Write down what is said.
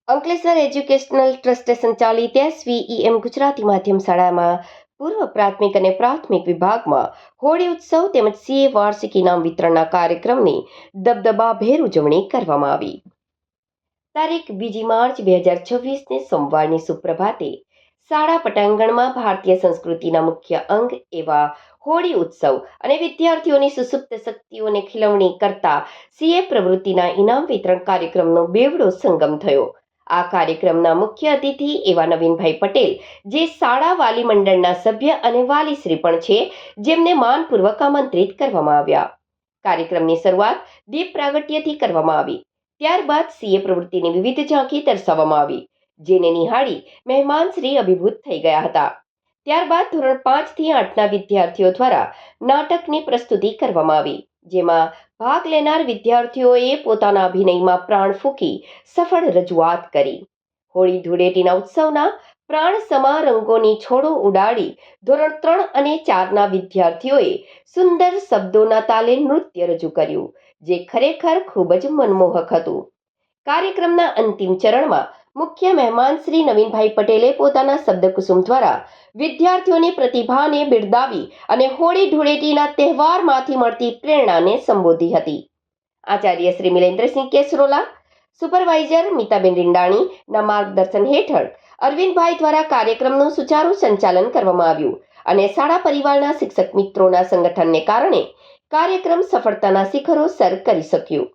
Ankleshwar educational ટ્રસ્ટે સંચાલિત SVEM Gujarati માધ્યમ શાળામાં પૂર્વ પ્રાથમિક અને પ્રાથમિક વિભાગમાં હોળી ઉત્સવ તેમજ CA વાર્ષિક ઇનામ વિતરણના કાર્યક્રમની દબદબાભેર ઉજવણી કરવામાં આવી. તારીખ 2 માર્ચ 2026ને સોમવારની સુપ્રભાતે શાળા પટાંગણમાં ભારતીય સંસ્કૃતિના મુખ્ય અંગ એવા હોળી ઉત્સવ અને વિદ્યાર્થીઓની સુસુપ્ત શક્તિઓને ખીલવણી કરતા CA પ્રવૃત્તિના ઇનામ વિતરણ કાર્યક્રમનો બેવડો સંગમ થયો. આ કાર્યક્રમના મુખ્ય અતિથિ એવા નવીનભાઈ પટેલ, જે શાળા વાલી મંડળના સભ્ય અને વાલીશ્રી પણ છે, જેમને માનપૂર્વક આમંત્રિત કરવામાં આવ્યા. કાર્યક્રમની શરૂઆત દીપ પ્રાગટ્યથી કરવામાં આવી. ત્યારબાદ CA પ્રવૃત્તિની વિવિધ ઝાંખી દર્શાવવામાં આવી, જેને નિહાળી મહેમાનશ્રી અભિભૂત થઈ ગયા હતા. ત્યારબાદ ધોરણ 5 થી 8ના વિદ્યાર્થીઓ દ્વારા નાટકની પ્રસ્તુતિ કરવામાં આવી, જેમાં ભાગ લેનાર વિદ્યાર્થીઓએ પોતાના અભિનયમાં પ્રાણ ફૂંકી સફળ રજૂઆત કરી. હોળી ધૂળેટીના ઉત્સવના પ્રાણસમા રંગોની છોડો ઉડાડી ધોરણ 3 અને 4ના વિદ્યાર્થીઓએ સુંદર શબ્દોના તાલે નૃત્ય રજૂ કર્યું, જે ખરેખર ખૂબ જ મનમોહક હતું. કાર્યક્રમના અંતિમ ચરણમાં મુખ્ય મહેમાન શ્રી નવીનભાઈ પટેલે પોતાના શબ્દકુસુમ દ્વારા વિદ્યાર્થીઓની પ્રતિભાને બિરદાવી અને હોળી ધૂળેટીના તહેવારમાંથી મળતી પ્રેરણાને સંબોધી હતી. આચાર્ય શ્રી મિલેન્દ્રસિંહ કેસરોલા, સુપરવાઇઝર મિતાબેન રીંડાણીના માર્ગદર્શન હેઠળ અરવિંદભાઈ દ્વારા કાર્યક્રમનું સુચારુ સંચાલન કરવામાં આવ્યું અને શાળા પરિવારના શિક્ષક મિત્રોના સંગઠનને કારણે કાર્યક્રમ સફળતાના શિખરો સર કરી શક્યું.